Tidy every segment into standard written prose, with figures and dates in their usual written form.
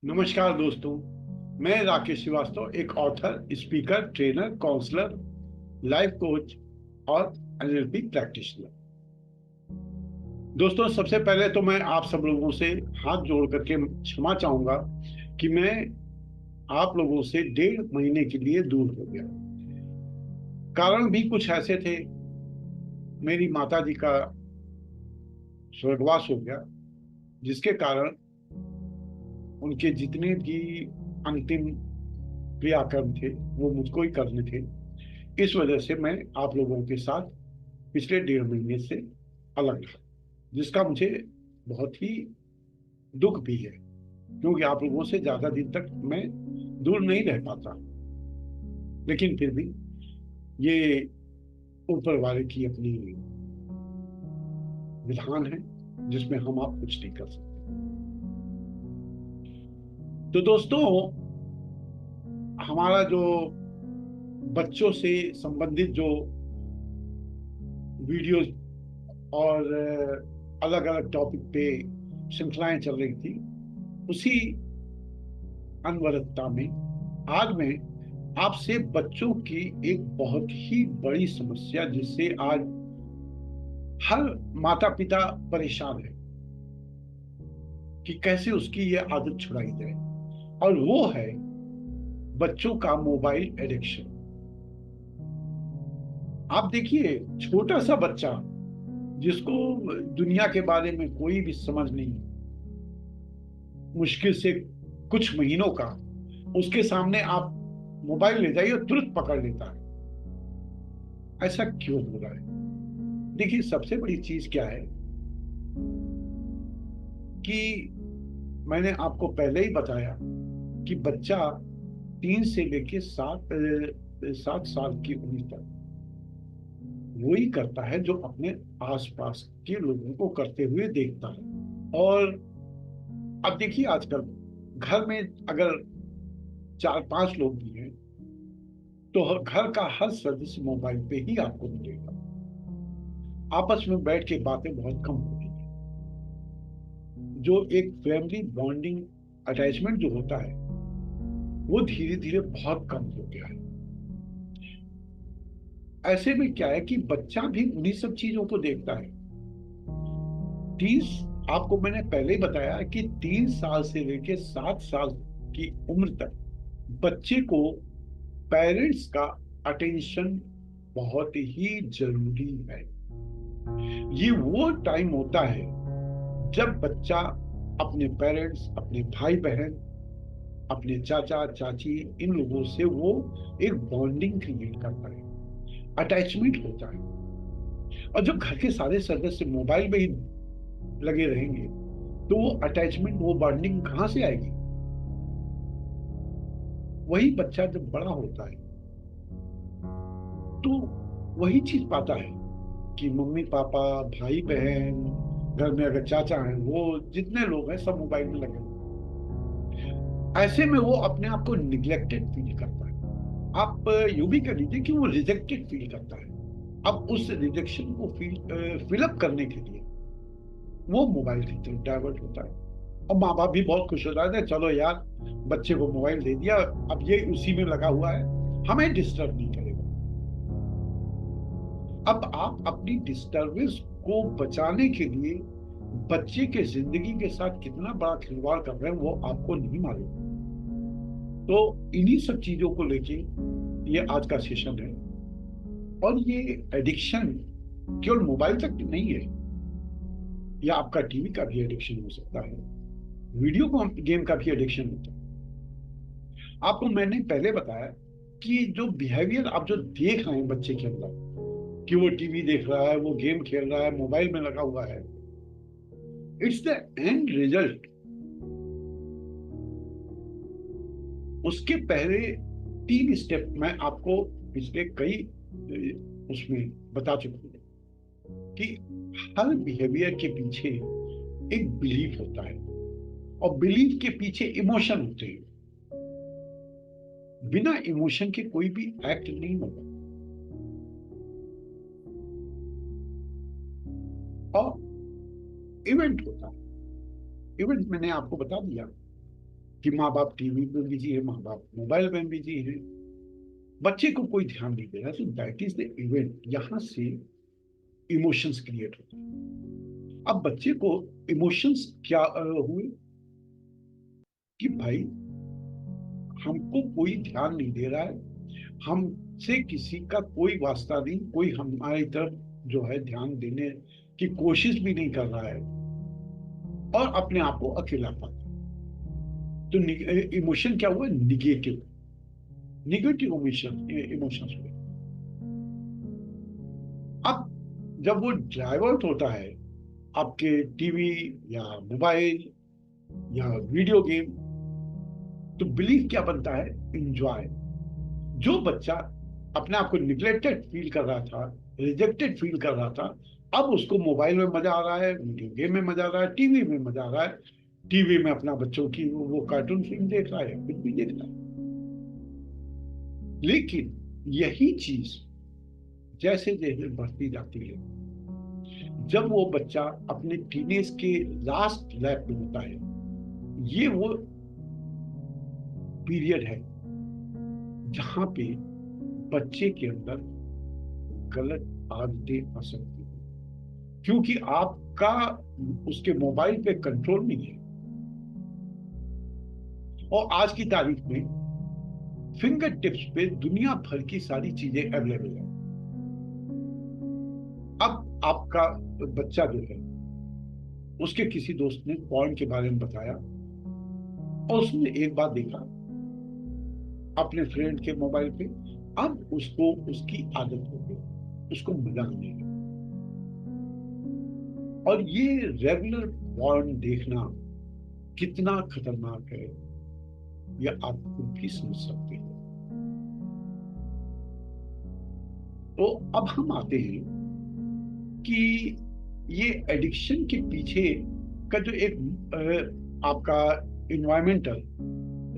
नमस्कार दोस्तों। मैं राकेश श्रीवास्तव, एक author, speaker, trainer, counsellor, life coach और एनएलपी प्रैक्टिशनर। दोस्तों, सबसे पहले तो मैं आप सब लोगों से हाथ जोड़ करके क्षमा चाहूंगा कि मैं आप लोगों से 1.5 महीने के लिए दूर हो गया। कारण भी कुछ ऐसे थे। मेरी माता जी का स्वर्गवास हो गया, जिसके कारण उनके जितने भी अंतिम क्रियाक्रम थे वो मुझको ही करने थे। इस वजह से मैं आप लोगों के साथ पिछले 1.5 महीने से अलग रहा, जिसका मुझे बहुत ही दुख भी है, क्योंकि आप लोगों से ज्यादा दिन तक मैं दूर नहीं रह पाता। लेकिन फिर भी ये ऊपर वाले की अपनी विधान है, जिसमें हम आप कुछ नहीं कर सकते। तो दोस्तों, हमारा जो बच्चों से संबंधित जो वीडियोस और अलग अलग टॉपिक पे श्रृंखलाएं चल रही थी, उसी अनवरतता में आज मैं आपसे बच्चों की एक बहुत ही बड़ी समस्या, जिससे आज हर माता पिता परेशान है कि कैसे उसकी ये आदत छुड़ाई जाए, और वो है बच्चों का मोबाइल एडिक्शन। आप देखिए, छोटा सा बच्चा जिसको दुनिया के बारे में कोई भी समझ नहीं, मुश्किल से कुछ महीनों का, उसके सामने आप मोबाइल ले जाइए तुरंत पकड़ लेता है। ऐसा क्यों हो रहा है? देखिए, सबसे बड़ी चीज क्या है कि मैंने आपको पहले ही बताया कि बच्चा 3 से लेके 7 साल की उम्र तक वही करता है जो अपने आसपास के लोगों को करते हुए देखता है। और अब देखिए, आजकल घर में अगर 4-5 लोग भी हैं, तो घर का हर सदस्य मोबाइल पे ही आपको मिलेगा। आपस में बैठ के बातें बहुत कम हो रही है। जो एक फैमिली बॉन्डिंग अटैचमेंट जो होता है, वो धीरे धीरे बहुत कम हो गया है। ऐसे में क्या है कि बच्चा भी उन्हीं सब चीजों को देखता है। 30 आपको मैंने पहले ही बताया कि 3 साल से लेकर 7 साल की उम्र तक बच्चे को पेरेंट्स का अटेंशन बहुत ही जरूरी है। ये वो टाइम होता है जब बच्चा अपने पेरेंट्स, अपने भाई बहन, अपने चाचा चाची, इन लोगों से वो एक बॉन्डिंग क्रिएट करता है, अटैचमेंट होता है। और जब घर के सारे सदस्य मोबाइल में ही लगे रहेंगे, तो वो अटैचमेंट, वो बॉन्डिंग कहाँ से आएगी? वही बच्चा जब बड़ा होता है तो वही चीज पाता है कि मम्मी पापा, भाई बहन, घर में अगर चाचा हैं, वो जितने लोग हैं सब मोबाइल में लगे हुए हैं। ऐसे में वो अपने आप को निग्लेक्टेड फील करता है। आप यूं भी कर लीजिए कि वो रिजेक्टेड फील करता है। अब उस रिजेक्शन को फिलअप करने के लिए वो मोबाइल की तरफ डाइवर्ट होता है। और माँ बाप भी बहुत खुश हो जाते हैं, चलो यार, बच्चे को मोबाइल दे दिया, अब ये उसी में लगा हुआ है, हमें डिस्टर्ब नहीं करेगा। अब आप अपनी डिस्टरबेंस को बचाने के लिए बच्चे के जिंदगी के साथ कितना बड़ा खिलवाड़ कर रहे हैं वो आपको नहीं मालूम। तो इन्हीं सब चीजों को लेके ये आज का सेशन है। और ये एडिक्शन केवल मोबाइल तक नहीं है, या आपका टीवी का भी एडिक्शन हो सकता है, वीडियो गेम का भी एडिक्शन होता है। आपको मैंने पहले बताया कि जो बिहेवियर आप जो देख रहे हैं बच्चे के अंदर, कि वो टीवी देख रहा है, वो गेम खेल रहा है, मोबाइल में लगा हुआ है, इट्स द एंड रिजल्ट। उसके पहले 3 स्टेप मैं आपको पिछले कई उसमें बता चुका हूं कि हर बिहेवियर के पीछे एक बिलीफ होता है, और बिलीफ के पीछे इमोशन होते हैं। बिना इमोशन के कोई भी एक्ट नहीं होगा। और इवेंट होता है। इवेंट मैंने आपको बता दिया कि माँ बाप टीवी में बिजी है, माँ बाप मोबाइल में बिजी है, बच्चे को कोई ध्यान नहीं दे रहा। तो दैट इज द इवेंट, यहाँ से इमोशंस क्रिएट होते हैं। अब बच्चे को इमोशंस क्या हुए कि भाई हमको कोई ध्यान नहीं दे रहा है, हमसे किसी का कोई वास्ता नहीं, कोई हमारी तरफ जो है ध्यान देने की कोशिश भी नहीं कर रहा है, और अपने आप को अकेला पाता है। तो इमोशन क्या हुआ? निगेटिव, निगेटिव इमोशंस हुए। अब जब वो डाइवर्ट होता है आपके टीवी या मोबाइल या वीडियो गेम, तो बिलीफ क्या बनता है? इंजॉय। जो बच्चा अपने आप को निग्लेक्टेड फील कर रहा था, रिजेक्टेड फील कर रहा था, अब उसको मोबाइल में मजा आ रहा है, वीडियो गेम में मजा आ रहा है, टीवी में मजा आ रहा है। टीवी में अपना बच्चों की वो कार्टून फिल्म देख रहा है, कुछ भी देख रहा है। लेकिन यही चीज जैसे जैसे बढ़ती जाती है, जब वो बच्चा अपने टीनेज के लास्ट लैप में होता है, ये वो पीरियड है जहां पे बच्चे के अंदर गलत आदतें आ सकती हैं, क्योंकि आपका उसके मोबाइल पे कंट्रोल नहीं है। और आज की तारीख में फिंगर टिप्स पे दुनिया भर की सारी चीजें अवेलेबल है। अब आपका बच्चा जो है, उसके किसी दोस्त ने पॉर्न के बारे में बताया, और उसने एक बार देखा अपने फ्रेंड के मोबाइल पे, अब उसको उसकी आदत हो गई, उसको मजा आने लगा। और ये रेगुलर पॉर्न देखना कितना खतरनाक है, यह आप खुद भी समझ सकते हैं। तो अब हम आते हैं कि ये एडिक्शन के पीछे का जो एक आपका इन्वायरमेंटल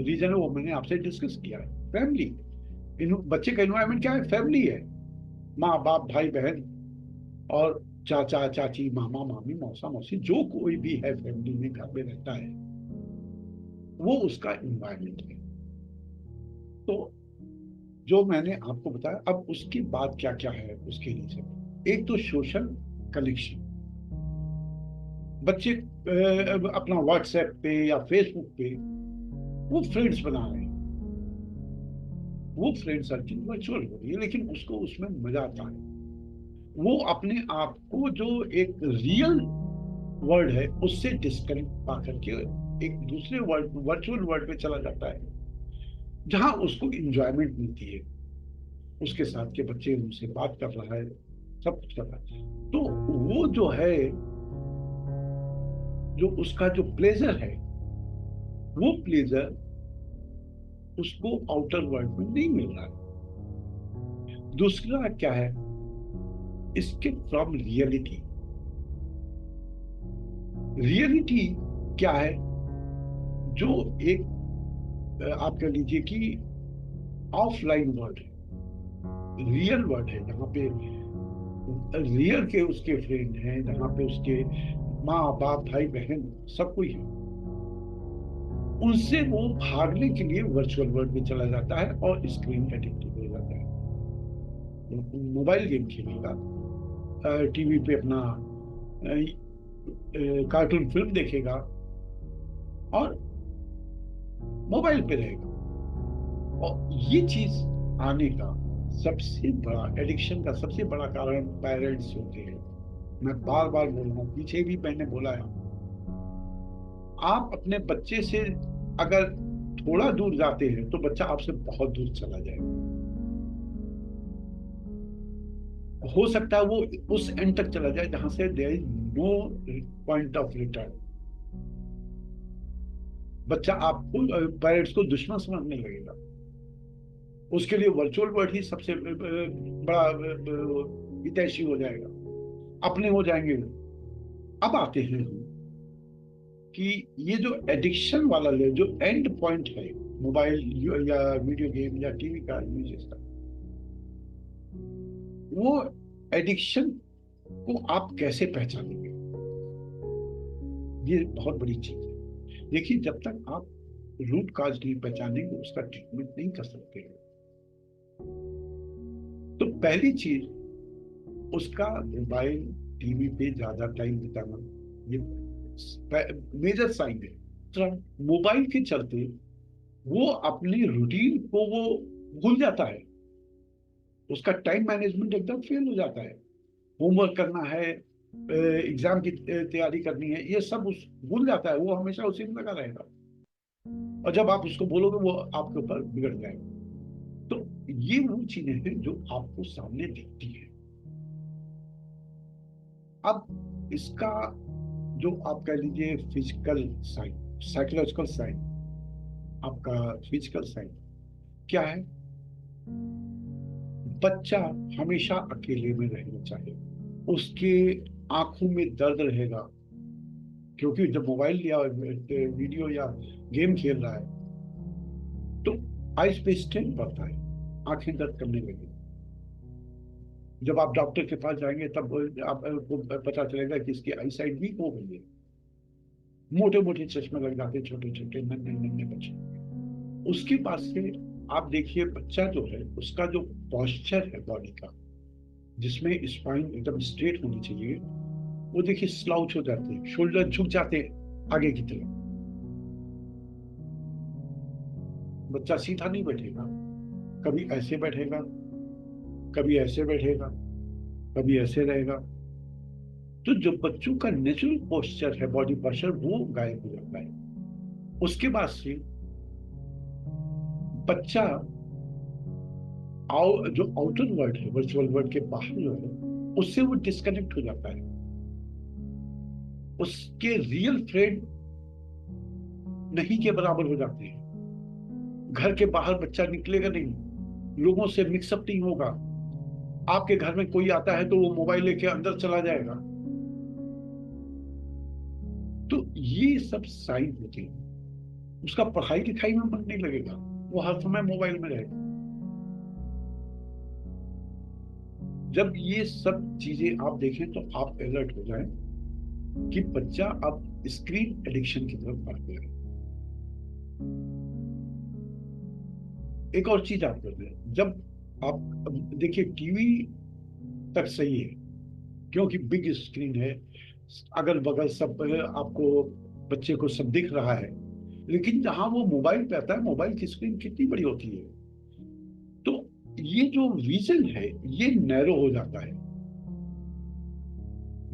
रीजन है, वो मैंने आपसे डिस्कस किया है। फैमिली, बच्चे का इन्वायरमेंट क्या है? फैमिली है। माँ बाप, भाई बहन, और चाचा चाची, मामा मामी, मौसा मौसी, जो कोई भी है फैमिली में घर में रहता है, वो उसका इन्वायरमेंट है। तो जो मैंने आपको बताया, अब उसकी बात क्या क्या है उसके रीजन। एक तो सोशल कनेक्शन। बच्चे अपना व्हाट्सएप पे या फेसबुक पे वो फ्रेंड्स बना रहे हैं, वो फ्रेंड सर्किल वर्चुअल हो रही है, लेकिन उसको उसमें मजा आता है। वो अपने आप को जो एक रियल वर्ल्ड है उससे डिस्कनेक्ट पा करके एक दूसरे वर्ल्ड, वर्चुअल वर्ल्ड में चला जाता है, जहां उसको इंजॉयमेंट मिलती है। उसके साथ के बच्चे उनसे बात कर रहा है, सब कुछ कर रहा है। तो वो जो है, जो उसका जो प्लेजर है, वो प्लेजर उसको आउटर वर्ल्ड में नहीं मिल रहा है। दूसरा क्या है? escape from reality. रियलिटी क्या है? जो एक आप कह लीजिए कि ऑफलाइन वर्ल्ड है, रियल वर्ल्ड है, जहाँ पे रियल के उसके फ्रेंड हैं, जहाँ पे उसके माँ बाप, भाई बहन, सब कोई है। उनसे वो भागने के लिए वर्चुअल वर्ल्ड में चला जाता है और स्क्रीन एडिक्टेड हो जाता है। मोबाइल गेम खेलेगा, टीवी पे अपना कार्टून फिल्म देखेगा, और मोबाइल पे रहेगा। और ये चीज आने का सबसे बड़ा, एडिक्शन का सबसे बड़ा कारण पेरेंट्स होते हैं। मैं बार बार बोल रहा हूँ, पीछे भी मैंने बोला है, आप अपने बच्चे से अगर थोड़ा दूर जाते हैं तो बच्चा आपसे बहुत दूर चला जाएगा। हो सकता है वो उस एंड तक चला जाए जहां से there is no point of return. बच्चा आपको, पेरेंट्स को दुश्मन समझने लगेगा। उसके लिए वर्चुअल वर्ल्ड ही सबसे बड़ा हितैषी हो जाएगा, अपने हो जाएंगे। अब आते हैं हम कि ये जो एडिक्शन वाला जो एंड पॉइंट है, मोबाइल या वीडियो गेम या टीवी का यूजेस का, वो एडिक्शन को आप कैसे पहचानेंगे? ये बहुत बड़ी चीज है। देखिए, जब तक आप रूट काज नहीं पहचानेंगे, उसका ट्रीटमेंट नहीं कर सकते। तो पहली चीज, उसका मोबाइल टीवी पे ज्यादा टाइम बिताना, ये मेजर साइन है। तो मोबाइल के चलते वो अपनी रूटीन को वो भूल जाता है, उसका टाइम मैनेजमेंट एकदम फेल हो जाता है। होमवर्क करना है, एग्जाम की तैयारी करनी है, ये सब उस भूल जाता है, वो हमेशा उसी में लगा रहेगा। और जब आप उसको बोलोगे वो आपके ऊपर बिगड़ जाएगा। तो ये वो चीजें हैं जो आपको सामने दिखती है। अब इसका जो आप कह लीजिए फिजिकल साइन, साइकोलॉजिकल साइन, आपका फिजिकल साइन क्या है? बच्चा हमेशा अकेले में रहना चाहेगा, उसके आंखों में दर्द रहेगा, क्योंकि जब मोबाइल या वीडियो या गेम खेल रहा है तो आइस पे स्ट्रेन पड़ता है, आंखें दर्द करने लगेगी। जब आप डॉक्टर के पास जाएंगे तब आपको पता चलेगा कि इसकी आई साइड वीक हो गई है, मोटे मोटे चश्मे लग जाते, छोटे छोटे नन्हे नन्हे बच्चे। उसके बाद से आप देखिए, बच्चा जो है उसका जो पॉस्चर है बॉडी का, जिसमें स्पाइन एकदम स्ट्रेट होनी चाहिए, वो देखिए स्लाउच हो जाते हैं, शोल्डर झुक जाते हैं आगे की तरफ। बच्चा सीधा नहीं बैठेगा, कभी ऐसे बैठेगा, कभी ऐसे बैठेगा, कभी ऐसे रहेगा। तो जो बच्चों का नेचुरल पोस्चर है, बॉडी पोस्चर, वो गायब हो जाता है। उसके बाद से बच्चा जो आउटर वर्ल्ड है, वर्चुअल वर्ल्ड के बाहर जो है, उससे वो डिस्कनेक्ट हो जाता है। उसके रियल फ्रेंड नहीं के बराबर हो जाते हैं। घर के बाहर बच्चा निकलेगा नहीं, लोगों से मिक्सअप नहीं होगा। आपके घर में कोई आता है तो वो मोबाइल लेके अंदर चला जाएगा। तो ये सब साइन होते हैं। उसका पढ़ाई लिखाई में मन नहीं लगेगा, वो हर समय मोबाइल में रहेगा। जब ये सब चीजें आप देखें तो आप अलर्ट हो जाएं कि बच्चा अब स्क्रीन एडिक्शन की तरफ बढ़ गया है। एक और चीज आप कर रहे, जब आप देखिए टीवी तक सही है क्योंकि बिग स्क्रीन है, अगल बगल सब आपको, बच्चे को सब दिख रहा है। लेकिन जहां वो मोबाइल पे आता है, मोबाइल की स्क्रीन कितनी बड़ी होती है, तो ये जो विजन है ये नैरो हो जाता है।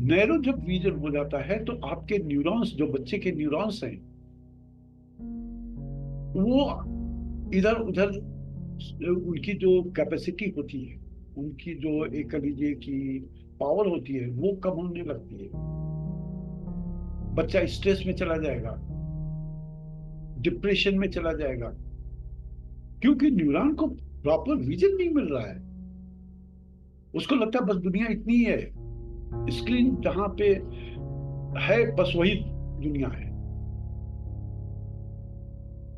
नैरो जब विजन हो जाता है तो आपके न्यूरॉन्स, जो बच्चे के न्यूरॉन्स हैं, वो इधर उधर, उनकी जो कैपेसिटी होती है, उनकी जो एक कह लीजिए कि पावर होती है, वो कम होने लगती है। बच्चा स्ट्रेस में चला जाएगा, डिप्रेशन में चला जाएगा, क्योंकि न्यूरॉन को प्रॉपर विजन नहीं मिल रहा है। उसको लगता है बस दुनिया इतनी ही है, स्क्रीन जहां पे है बस वही दुनिया है।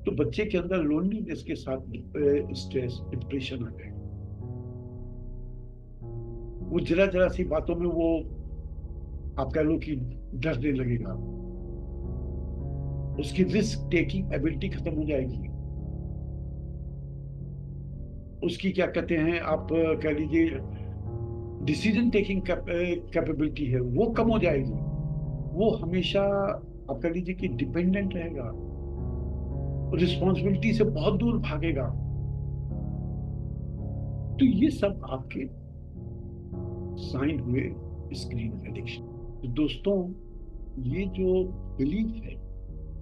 तो बच्चे के अंदर लोनलीनेस के साथ स्ट्रेस, डिप्रेशन आ जाएगा। वो जरा जरा सी बातों में वो, आप कह लो कि डरने लगेगा, उसकी रिस्क टेकिंग एबिलिटी खत्म हो जाएगी। उसकी क्या कहते हैं, आप कह लीजिए डिसीजन टेकिंग कैपेबिलिटी है, वो कम हो जाएगी। वो हमेशा आप कह लीजिए कि डिपेंडेंट रहेगा, रिस्पॉन्सिबिलिटी से बहुत दूर भागेगा। तो ये सब आपके साइन हुए स्क्रीन एडिक्शन। तो दोस्तों, ये जो बिलीफ है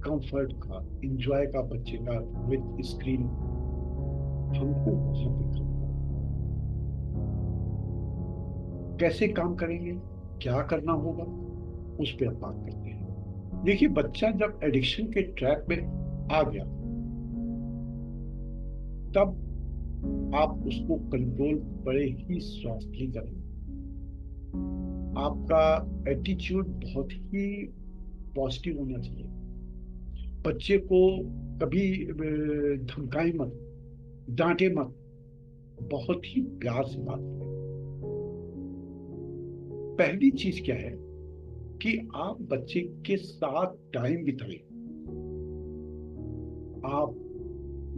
कंफर्ट का, इंजॉय का बच्चे का विद स्क्रीन, हमको वहां पे काम करना। कैसे काम करेंगे, क्या करना होगा, उस पर हम बात करते हैं। देखिए, बच्चा जब एडिक्शन के ट्रैप में आ गया, तब आप उसको कंट्रोल बड़े ही सॉफ्टली करें। आपका एटीट्यूड बहुत ही पॉजिटिव होना चाहिए। बच्चे को कभी धमकाए मत, डांटे मत, बहुत ही प्यार से बात करें। पहली चीज क्या है कि आप बच्चे के साथ टाइम बिताएं। आप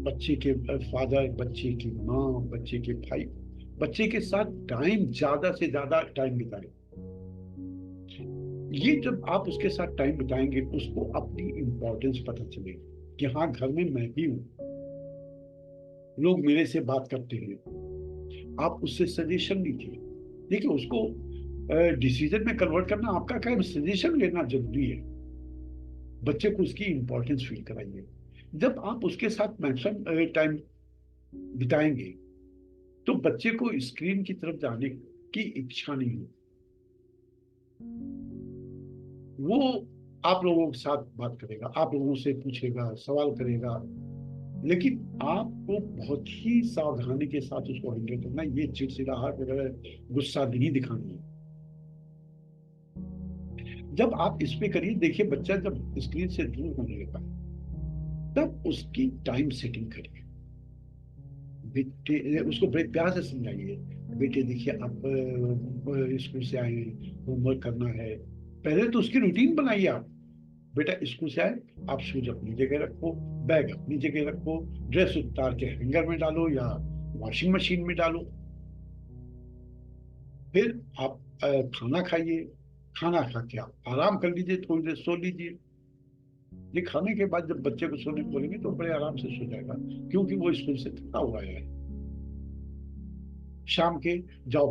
बच्चे के फादर, बच्चे की माँ, बच्चे के भाई, बच्चे के साथ टाइम, ज्यादा से ज्यादा टाइम बिताएं। ये जब आप उसके साथ टाइम बिताएंगे, उसको अपनी इम्पोर्टेंस पता चलेगी कि हाँ, घर में मैं भी हूँ, लोग मेरे से बात करते हैं। आप उससे सजेशन लीजिए। देखिए, उसको डिसीजन में कन्वर्ट करना आपका काम, सजेशन लेना जरूरी है। बच्चे को उसकी इंपॉर्टेंस फील कराइए। जब आप उसके साथ मैक्सिमम टाइम बिताएंगे, तो बच्चे को स्क्रीन की तरफ जाने की इच्छा नहीं होगी। वो आप लोगों के साथ बात करेगा, आप लोगों से पूछेगा, सवाल करेगा, लेकिन आपको बहुत ही सावधानी के साथ उसको हैंडल करना है। ये चिड़चिड़ाहट वगैरह, गुस्सा नहीं दिखानी है। जब आप इस पे करिए, देखिए बच्चा जब स्क्रीन से दूर होने लगा, तब उसकी टाइम सेटिंग करिए। बेटे, उसको बड़े प्यार से समझाइए, बेटे देखिए, आप स्कूल से आए, होमवर्क करना है। पहले तो उसकी रूटीन बनाइए आप। बेटा स्कूल से आए, आप शूज अपनी जगह रखो, बैग अपनी जगह रखो, ड्रेस उतार के हैंगर में डालो या वॉशिंग मशीन में डालो। फिर आप खाना खाइए, खाना खा के आप आराम कर लीजिए, थोड़ी देर सो लीजिए। ये खाने के बाद जब बच्चे को सोने बोलेंगे तो बड़े आराम से सो जाएगा, क्योंकि वो स्कूल से थका हुआ है। शाम के जाओ,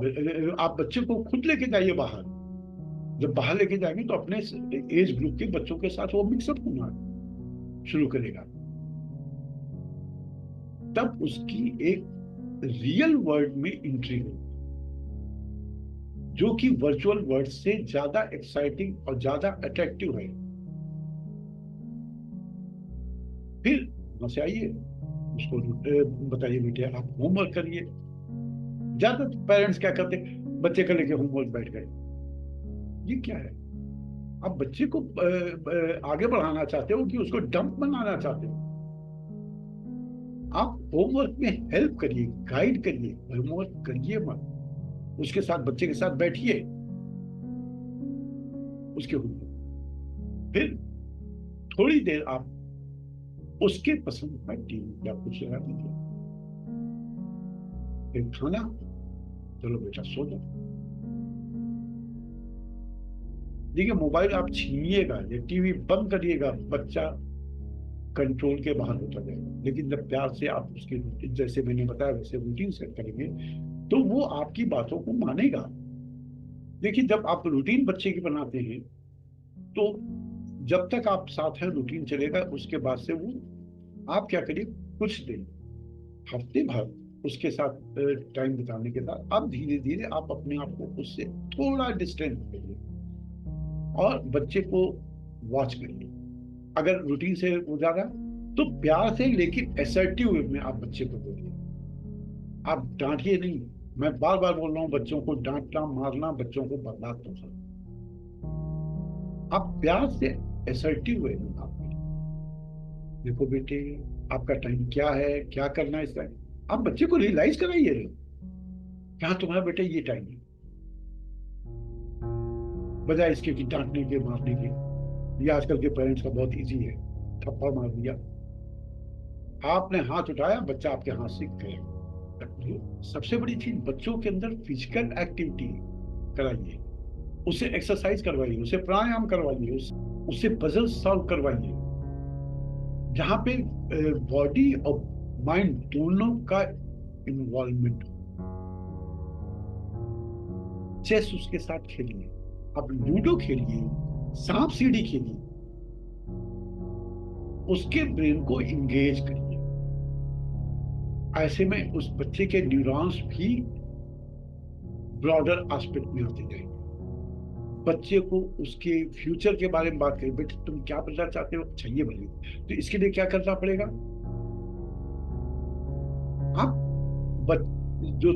आप बच्चे को खुद लेके जाइए बाहर। जब बाहर लेके जाएंगे तो अपने एज ग्रुप के बच्चों के साथ वो मिक्सअप होना शुरू करेगा। तब उसकी एक रियल वर्ल्ड में एंट्री हो, जो कि वर्चुअल वर्ल्ड से ज्यादा एक्साइटिंग और ज्यादा अट्रैक्टिव है। फिर वहां से आइए, उसको बताइए, बेटे आप होमवर्क करिए। ज्यादा पेरेंट्स क्या करते, बच्चे का लेके होमवर्क बैठ गए। ये क्या है? आप बच्चे को आगे बढ़ाना चाहते हो कि उसको डंप बनाना चाहते हो? आप होमवर्क में हेल्प करिए, गाइड करिए, होमवर्क करिए मत। उसके साथ, बच्चे के साथ बैठिए, उसके होमवर्क। फिर थोड़ी देर आप उसके पसंद का टीवी या कुछ लगा दीजिए। फिर खाना, चलो बेटा सो जाओ। देखिए, मोबाइल आप छीनिएगा या टीवी बंद करिएगा, बच्चा कंट्रोल के बाहर होता जाएगा। लेकिन जब प्यार से आप उसकी रूटीन, जैसे मैंने बताया वैसे रूटीन सेट करेंगे, तो वो आपकी बातों को मानेगा। देखिए, जब आप रूटीन बच्चे की बनाते हैं, तो जब तक आप साथ हैं रूटीन चलेगा। उसके बाद से वो, आप क्या करिए, कुछ दिन, हफ्ते भर उसके साथ टाइम बिताने के बाद अब धीरे धीरे आप अपने आप को उससे थोड़ा डिस्टेंस करिए और बच्चे को वॉच करिए। अगर रूटीन से हो जा रहा है, तो प्यार से लेकिन असर्टिव वे में आप बच्चे को बोलिए। आप डांटिए नहीं। मैं बार बार बोल रहा हूँ, बच्चों को डांटना, मारना बच्चों को बर्बाद होता है। आप प्यार से असर्टिव वे में बात करिए। देखो बेटे, आपका टाइम क्या है, क्या करना है इस टाइम। आप बच्चे को रियलाइज कराइए कि हाँ, तुम्हारा बेटा ये टाइम है, बजाय इसके कि डांटने के, मारने के। ये आजकल के पेरेंट्स का बहुत इजी है, थप्पड़ मार दिया। आपने हाथ उठाया, बच्चा आपके हाथ से गया। सबसे बड़ी चीज, बच्चों के अंदर फिजिकल एक्टिविटी कराइए, उसे एक्सरसाइज करवाइए, उसे प्राणायाम करवाइए, उससे पजल सॉल्व करवाइए, जहां पे बॉडी और माइंड दोनों का इन्वॉल्वमेंट हो। चेस उसके साथ खेलिए, आप लूडो खेलिए, सांप सीढ़ी खेलिए, उसके ब्रेन को इंगेज करिए। ऐसे में उस बच्चे के न्यूरॉन्स भी ब्रॉडर एस्पेक्ट में होते जाएंगे। बच्चे को उसके फ्यूचर के बारे में बात करें, बेटे तुम क्या बनना चाहते हो, अच्छा ये बनिए, तो इसके लिए क्या करना पड़ेगा। आप जो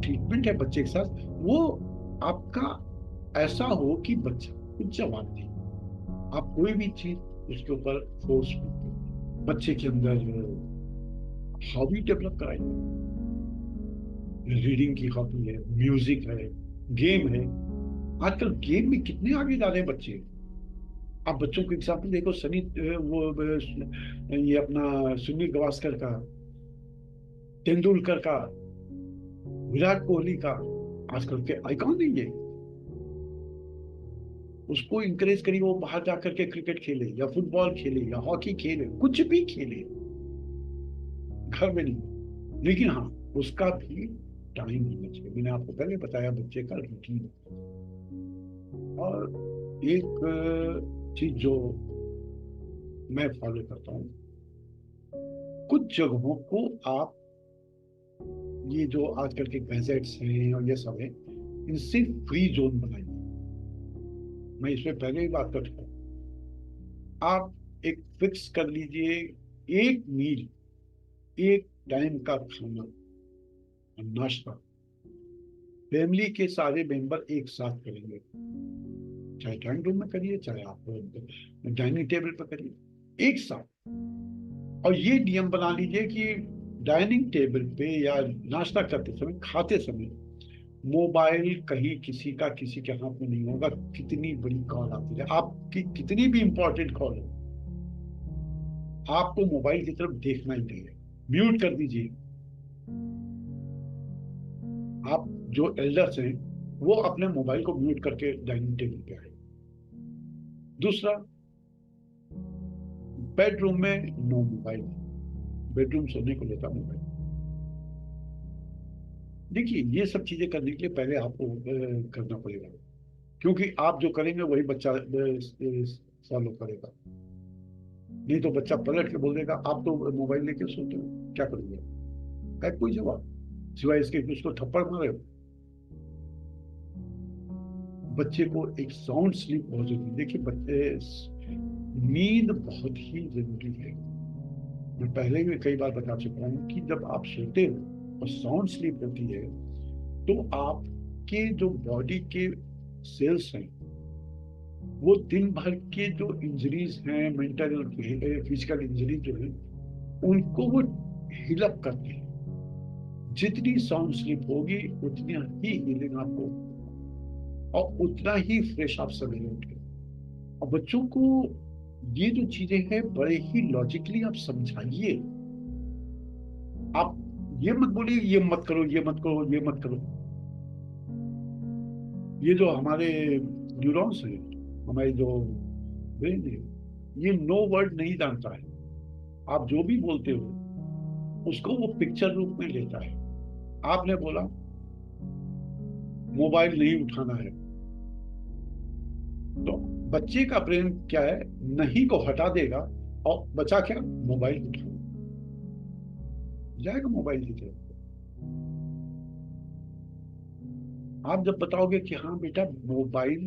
ट्रीटमेंट है बच्चे के साथ, वो आपका ऐसा हो कि बच्चा कुछ जवाब दे। आप कोई भी चीज उसके ऊपर फोर्स, बच्चे के अंदर हॉबी डेवलप कराइए। रीडिंग की हॉबी है, म्यूजिक है, गेम है। आजकल गेम में कितने आगे जा रहे हैं बच्चे। आप बच्चों को एग्जाम्पल देखो, ये अपना सुनील गावस्कर का, तेंदुलकर का, विराट कोहली का, आजकल के आइकॉन नहीं है। उसको इंकरेज करिए, वो बाहर जाकर के क्रिकेट खेले या फुटबॉल खेले या हॉकी खेले, कुछ भी खेले, घर में नहीं। लेकिन हाँ, उसका भी टाइम होना चाहिए। मैंने आपको पहले बताया बच्चे का रूटीन। और एक चीज जो मैं फॉलो करता हूँ, कुछ जगहों को आप, ये जो आजकल के गैजेट्स हैं और ये सब है, इनसे फ्री जोन बनाइए। मैं इसमें पहले ही बात कर चुका हूँ। आप एक फिक्स कर लीजिए, एक मील, एक टाइम का खाना और नाश्ता फैमिली के सारे मेंबर एक साथ करेंगे। चाहे ड्राइंग रूम में करिए, चाहे आप डाइनिंग टेबल पर करिए, एक साथ। और ये नियम बना लीजिए कि डाइनिंग टेबल पे या नाश्ता करते समय, खाते समय, मोबाइल कहीं किसी का किसी के हाथ में नहीं होगा। कितनी बड़ी कॉल आती है, आपकी कितनी भी इंपॉर्टेंट कॉल हो, आपको मोबाइल की तरफ देखना ही नहीं है, म्यूट कर दीजिए। आप जो एल्डर्स हैं, वो अपने मोबाइल को म्यूट करके डाइनिंग टेबल पे आए। दूसरा, बेडरूम में नो मोबाइल। बेडरूम सोने को लेता मोबाइल। देखिए, ये सब चीजें करने के लिए पहले आपको करना पड़ेगा, क्योंकि आप जो करेंगे वही बच्चा फॉलो करेगा। नहीं तो बच्चा पलट के बोल देगा, आप तो मोबाइल लेके सोते हो, क्या करोगे? है कोई जवाब सिवाय इसके कि उसको थप्पड़ मारे हो? बच्चे को एक साउंड स्लीप बहुत जरूरी है। देखिए, बच्चे, नींद बहुत ही जरूरी है। मैं पहले भी कई बार बता चुका हूँ कि जब आप सोते हो और साउंड स्लीप होती है, तो आपके जो बॉडी के सेल्स हैं, वो दिन भर के जो इंजरीज हैं, मेंटल और फिजिकल इंजरीज जो है, उनको वो हील अप करते हैं। जितनी साउंड स्लीप होगी, उतनी ही हीलिंग आपको, और उतना ही फ्रेश आप सवेरे उठे। और बच्चों को ये जो चीजें हैं, बड़े ही लॉजिकली आप समझाइए। आप ये मत बोलिए ये मत करो, ये मत करो, ये मत करो। ये जो हमारे न्यूरॉन्स हैं, हमारे जो ब्रेन है, ये नो वर्ड नहीं जानता है। आप जो भी बोलते हो, उसको वो पिक्चर रूप में लेता है। आपने बोला मोबाइल नहीं उठाना है, तो बच्चे का ब्रेन क्या है, नहीं को हटा देगा और बचा क्या, मोबाइल उठाना, जाएगा मोबाइल की तरफ। आप जब बताओगे कि हाँ बेटा, मोबाइल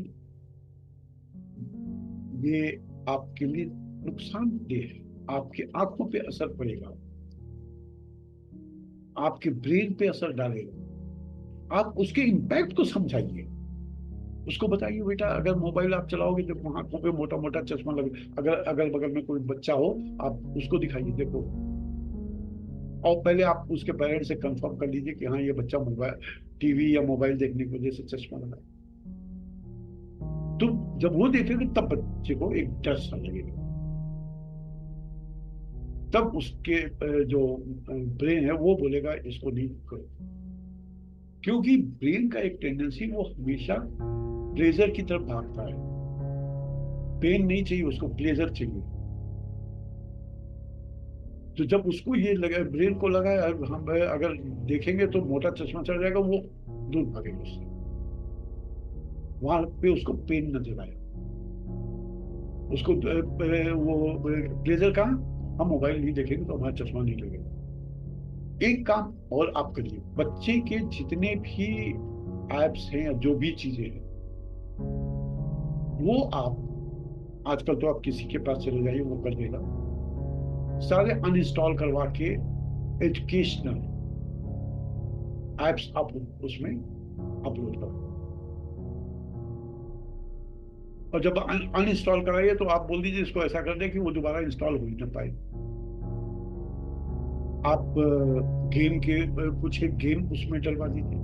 ये आपके लिए नुकसानदेह है, आपकी आंखों पे असर पड़ेगा, आपके ब्रेन पे असर डालेगा, आप उसके इम्पैक्ट को समझाइए। उसको बताइए, बेटा अगर मोबाइल आप चलाओगे, जब आंखों पे मोटा मोटा चश्मा लगे, अगर अगल बगल में कोई बच्चा हो, आप उसको दिखाइए, देखो। और पहले आप उसके पेरेंट्स से कंफर्म कर लीजिए कि हाँ, ये बच्चा मोबाइल, टीवी या मोबाइल देखने की वजह से चश्मा लगा। तो जब वो देखेंगे, तब बच्चे को एक डर सा लगेगा। तब उसके जो ब्रेन है, वो बोलेगा इसको नहीं करो। क्योंकि ब्रेन का एक टेंडेंसी, वो हमेशा प्लेजर की तरफ भागता है। पेन नहीं चाहिए उसको, प्लेजर चाहिए। तो जब उसको ये लगा, ब्रेन को लगा यार हम अगर देखेंगे तो मोटा चश्मा चढ़ जाएगा, वो दूर भागेगा उससे। वहां पे उसको पेन नजर आएगा। उसको वो प्लेजर कहाँ, हम मोबाइल नहीं देखेंगे तो हमारा चश्मा नहीं लगेगा। एक काम और आप करिए, बच्चे के जितने भी एप्स हैं या जो भी चीजें हैं, वो आप, आजकल तो आप किसी के पास चले जाइए, वो कर देगा, सारे अनइंस्टॉल करवा के एजुकेशनल एप्स आप उसमें अपलोड करो। और जब अनइंस्टॉल कराइए, तो आप बोल दीजिए इसको ऐसा कर दे कि वो दोबारा इंस्टॉल हो ही ना पाए। आप गेम के कुछ एक गेम उसमें डलवा दीजिए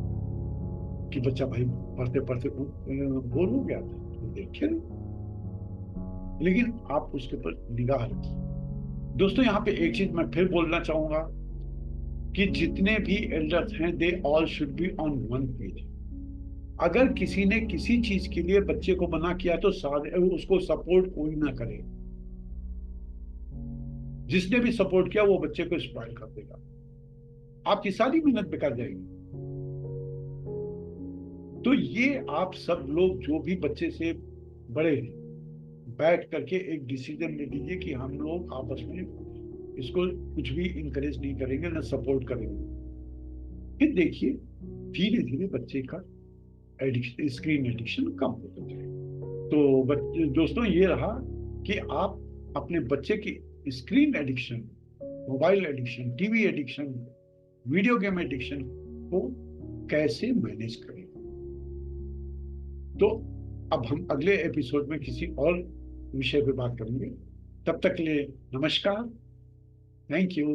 कि बच्चा भाई पढ़ते पढ़ते बोर हो गया, तो देखिए। लेकिन आप उसके ऊपर निगाह रखिए। दोस्तों, यहाँ पे एक चीज मैं फिर बोलना चाहूंगा कि जितने भी एल्डर्स हैं, they all should be on one page. अगर किसी ने किसी चीज के लिए बच्चे को मना किया तो सारे उसको सपोर्ट कोई ना करे। जिसने भी सपोर्ट किया वो बच्चे को स्पॉइल कर देगा, आपकी सारी मेहनत बेकार जाएगी। तो ये आप सब लोग जो भी बच्चे से बड़े हैं, बैठ करके एक डिसीजन ले लीजिए कि हम लोग आपस में इसको कुछ भी इंकरेज नहीं करेंगे, ना सपोर्ट करेंगे। फिर देखिए धीरे धीरे बच्चे का एडिक्शन, स्क्रीन एडिक्शन कम होता जाए। तो दोस्तों, ये रहा कि आप अपने बच्चे की screen addiction, mobile addiction, TV addiction, video game addiction को कैसे मैनेज करें। तो अब हम अगले एपिसोड में किसी और विषय पे बात करेंगे। तब तक के लिए नमस्कार, थैंक यू।